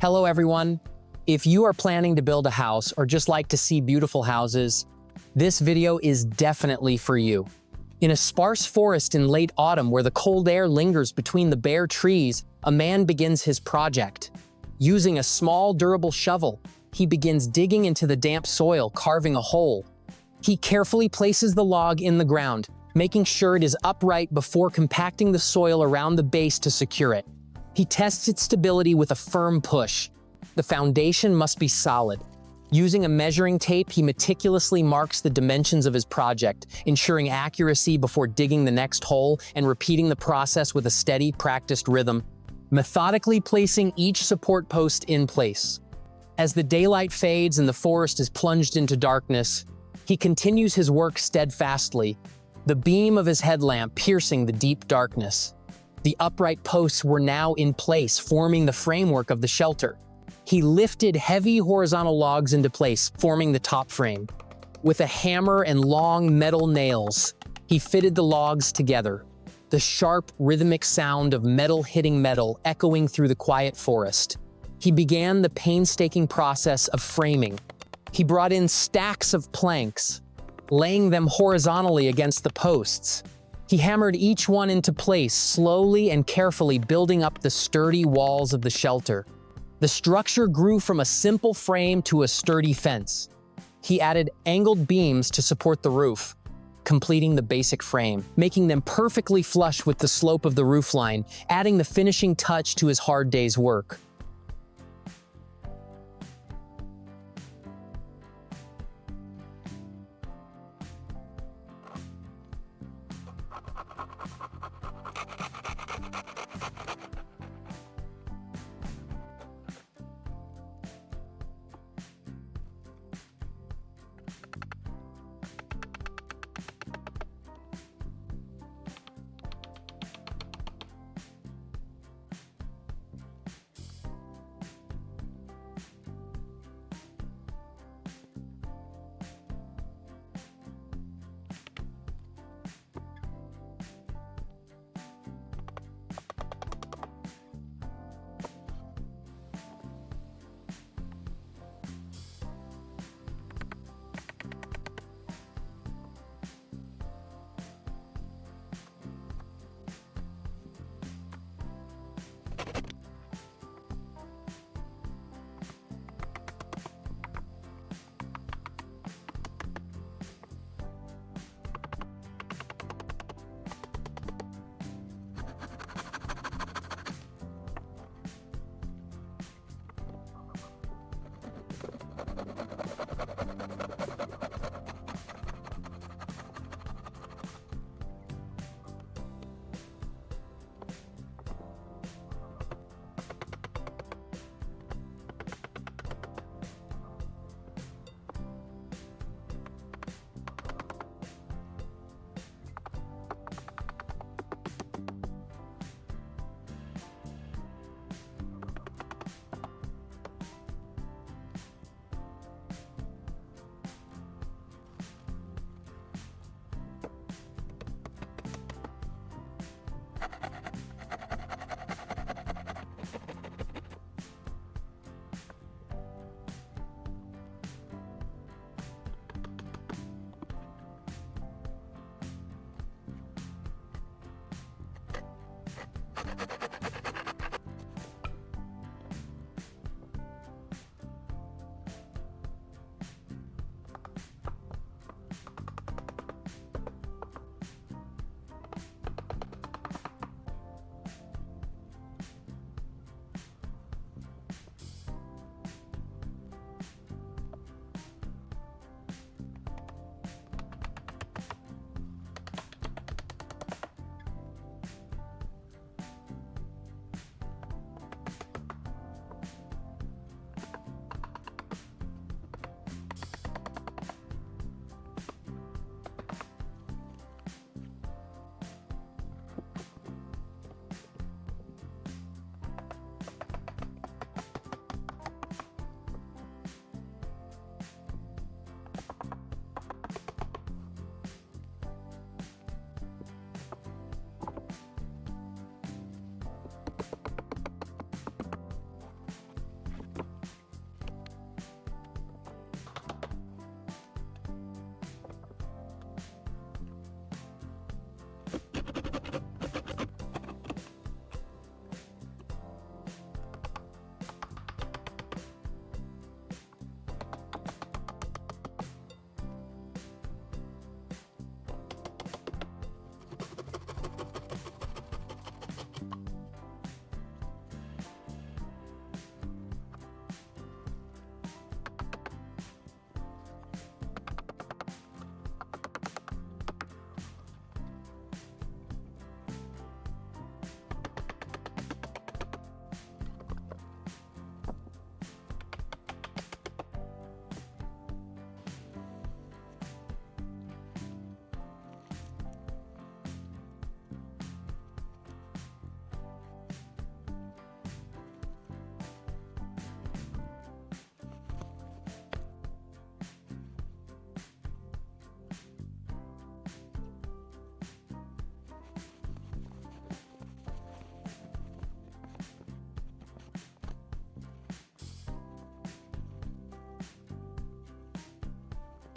Hello everyone. If you are planning to build a house or just like to see beautiful houses, this video is definitely for you. In a sparse forest in late autumn where the cold air lingers between the bare trees, a man begins his project. Using a small, durable shovel, he begins digging into the damp soil, carving a hole. He carefully places the log in the ground, making sure it is upright before compacting the soil around the base to secure it. He tests its stability with a firm push. The foundation must be solid. Using a measuring tape, he meticulously marks the dimensions of his project, ensuring accuracy before digging the next hole and repeating the process with a steady, practiced rhythm, methodically placing each support post in place. As the daylight fades and the forest is plunged into darkness, he continues his work steadfastly, the beam of his headlamp piercing the deep darkness. The upright posts were now in place, forming the framework of the shelter. He lifted heavy horizontal logs into place, forming the top frame. With a hammer and long metal nails, he fitted the logs together, the sharp, rhythmic sound of metal hitting metal echoing through the quiet forest. He began the painstaking process of framing. He brought in stacks of planks, laying them horizontally against the posts. He hammered each one into place, slowly and carefully building up the sturdy walls of the shelter. The structure grew from a simple frame to a sturdy fence. He added angled beams to support the roof, completing the basic frame, making them perfectly flush with the slope of the roofline, adding the finishing touch to his hard day's work.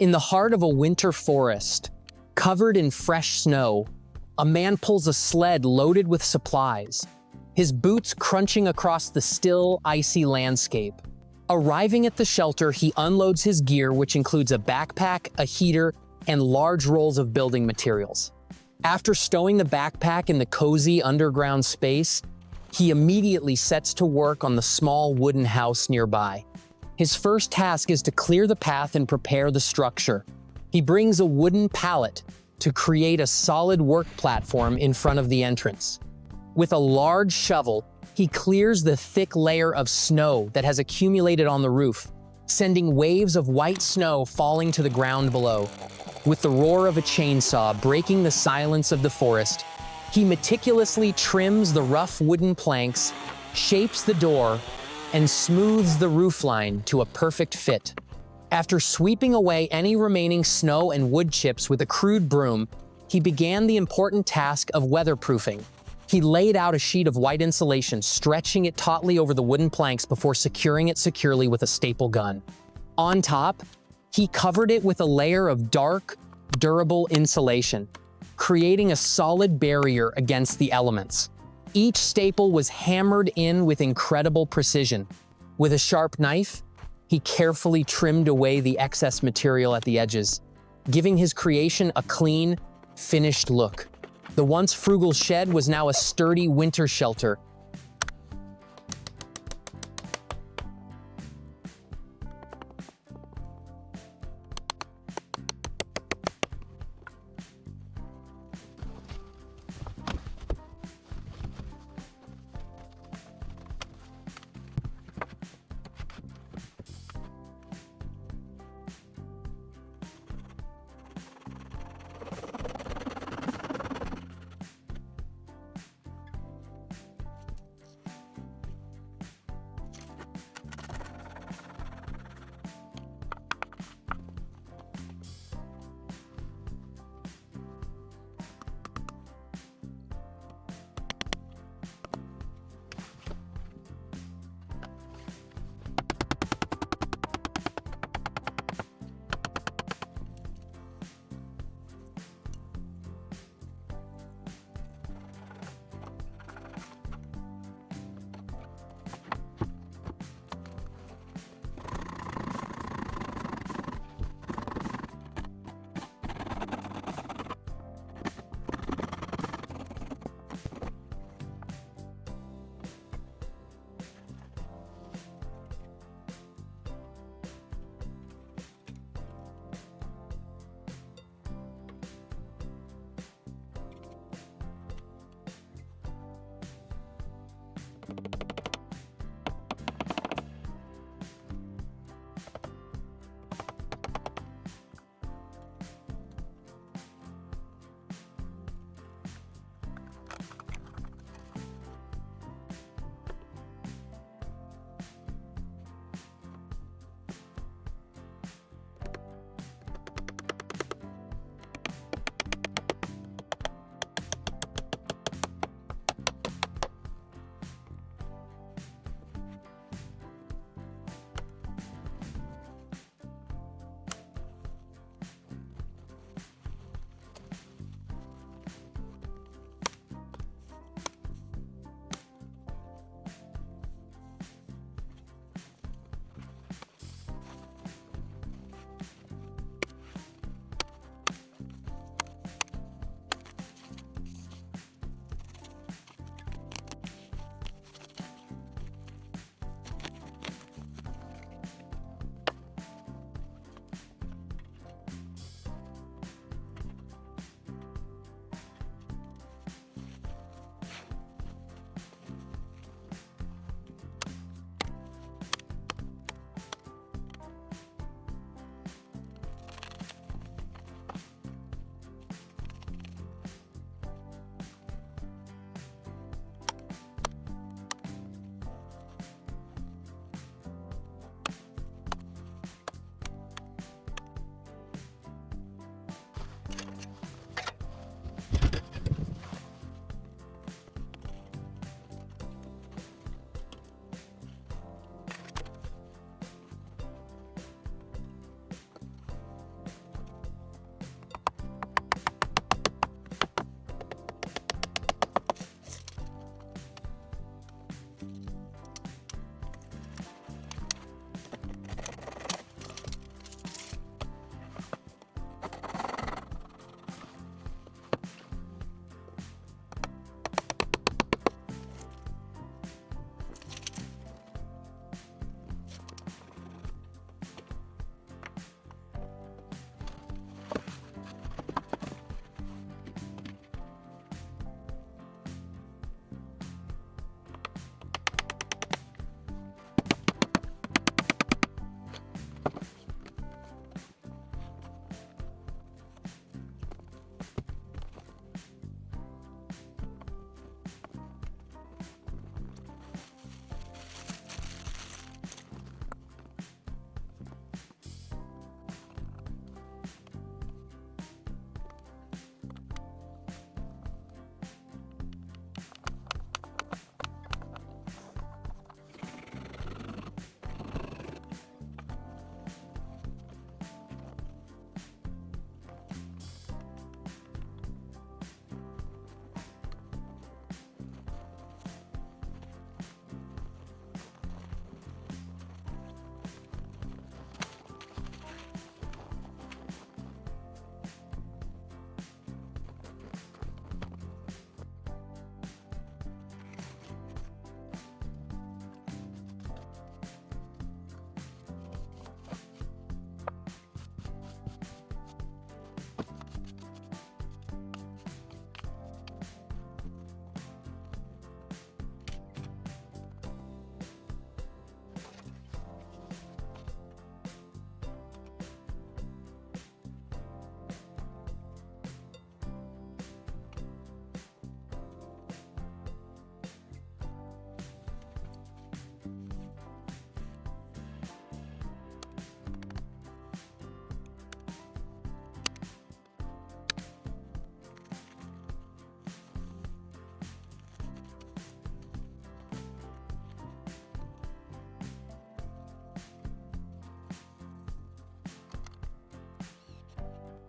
In the heart of a winter forest, covered in fresh snow, a man pulls a sled loaded with supplies, his boots crunching across the still, icy landscape. Arriving at the shelter, he unloads his gear, which includes a backpack, a heater, and large rolls of building materials. After stowing the backpack in the cozy underground space, he immediately sets to work on the small wooden house nearby. His first task is to clear the path and prepare the structure. He brings a wooden pallet to create a solid work platform in front of the entrance. With a large shovel, he clears the thick layer of snow that has accumulated on the roof, sending waves of white snow falling to the ground below. With the roar of a chainsaw breaking the silence of the forest, he meticulously trims the rough wooden planks, shapes the door, and smooths the roofline to a perfect fit. After sweeping away any remaining snow and wood chips with a crude broom, he began the important task of weatherproofing. He laid out a sheet of white insulation, stretching it tautly over the wooden planks before securing it securely with a staple gun. On top, he covered it with a layer of dark, durable insulation, creating a solid barrier against the elements. Each staple was hammered in with incredible precision. With a sharp knife, he carefully trimmed away the excess material at the edges, giving his creation a clean, finished look. The once frugal shed was now a sturdy winter shelter.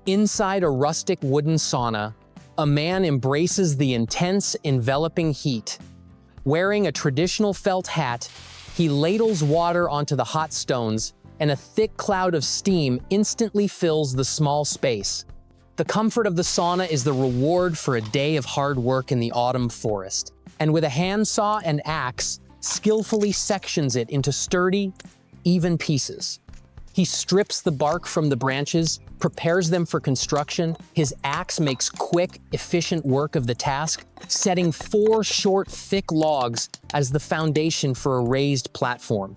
Inside a rustic wooden sauna, a man embraces the intense, enveloping heat. Wearing a traditional felt hat, he ladles water onto the hot stones, and a thick cloud of steam instantly fills the small space. The comfort of the sauna is the reward for a day of hard work in the autumn forest, and with a handsaw and axe, skillfully sections it into sturdy, even pieces. He strips the bark from the branches, prepares them for construction. His axe makes quick, efficient work of the task, setting 4 short, thick logs as the foundation for a raised platform.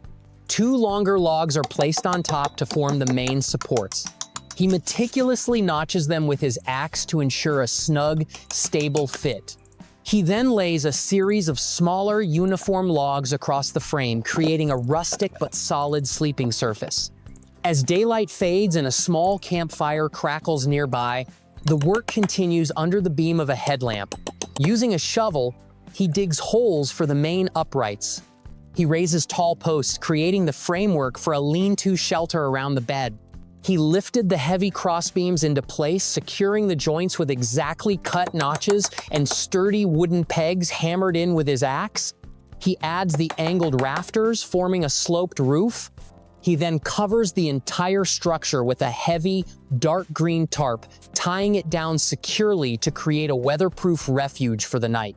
2 longer logs are placed on top to form the main supports. He meticulously notches them with his axe to ensure a snug, stable fit. He then lays a series of smaller, uniform logs across the frame, creating a rustic but solid sleeping surface. As daylight fades and a small campfire crackles nearby, the work continues under the beam of a headlamp. Using a shovel, he digs holes for the main uprights. He raises tall posts, creating the framework for a lean-to shelter around the bed. He lifted the heavy crossbeams into place, securing the joints with exactly cut notches and sturdy wooden pegs hammered in with his axe. He adds the angled rafters, forming a sloped roof. He then covers the entire structure with a heavy, dark green tarp, tying it down securely to create a weatherproof refuge for the night.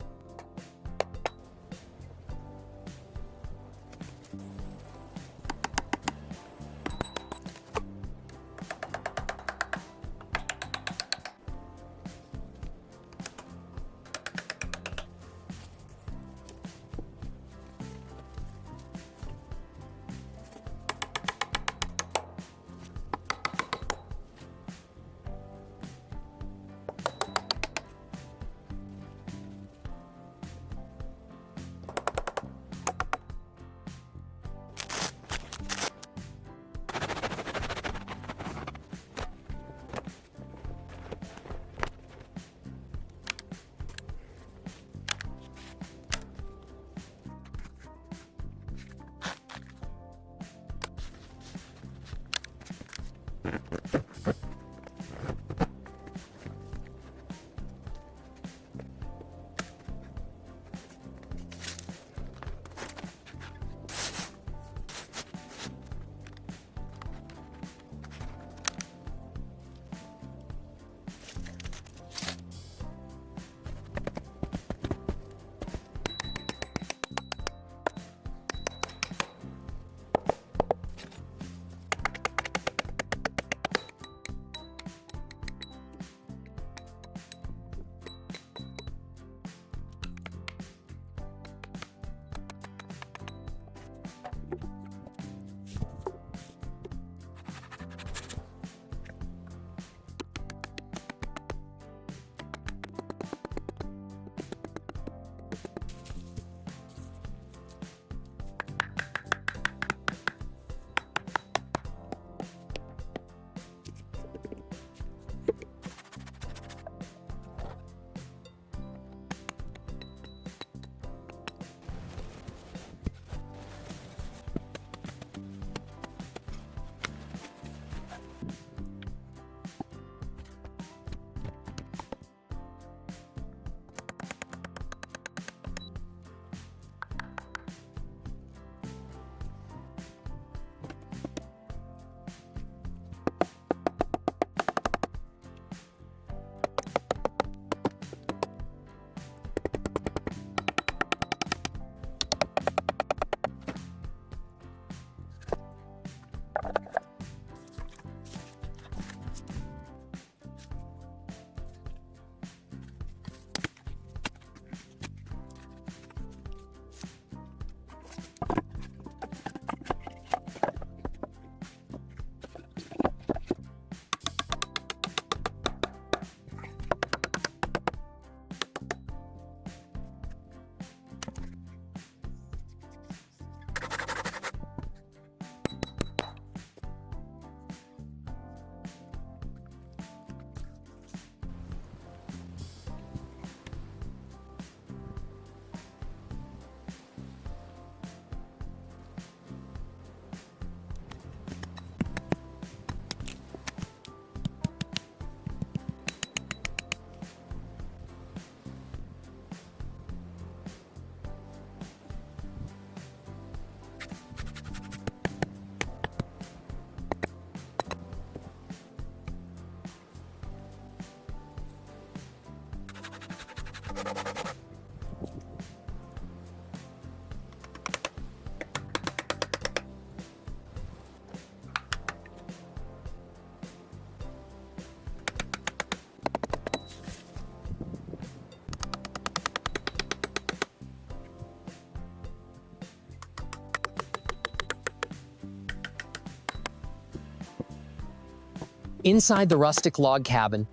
Inside the rustic log cabin,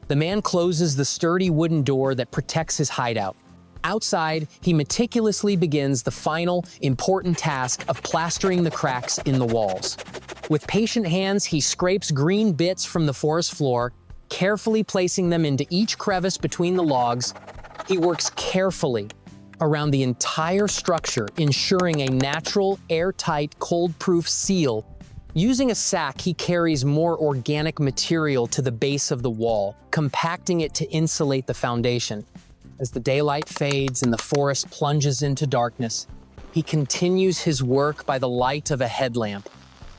the man closes the sturdy wooden door that protects his hideout. Outside, he meticulously begins the final, important task of plastering the cracks in the walls. With patient hands, he scrapes green bits from the forest floor, carefully placing them into each crevice between the logs. He works carefully around the entire structure, ensuring a natural, airtight, cold-proof seal. Using a sack, he carries more organic material to the base of the wall, compacting it to insulate the foundation. As the daylight fades and the forest plunges into darkness, he continues his work by the light of a headlamp.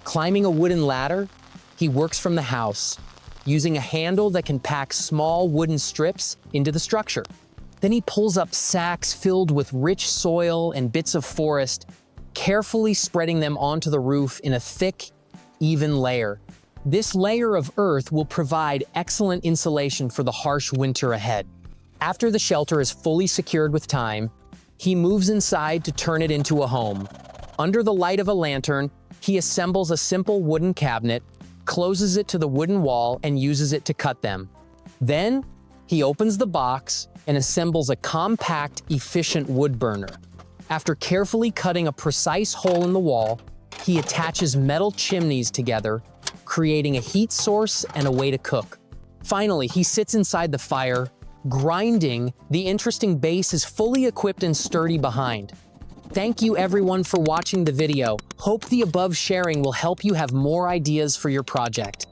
Climbing a wooden ladder, he works from the house, using a handle that can pack small wooden strips into the structure. Then he pulls up sacks filled with rich soil and bits of forest, carefully spreading them onto the roof in a thick, even layer. This layer of earth will provide excellent insulation for the harsh winter ahead. After the shelter is fully secured with time, he moves inside to turn it into a home. Under the light of a lantern, he assembles a simple wooden cabinet, closes it to the wooden wall, and uses it to cut them. Then, he opens the box and assembles a compact, efficient wood burner. After carefully cutting a precise hole in the wall, he attaches metal chimneys together, creating a heat source and a way to cook. Finally, he sits inside the fire, grinding. The interesting base is fully equipped and sturdy behind. Thank you everyone for watching the video. Hope the above sharing will help you have more ideas for your project.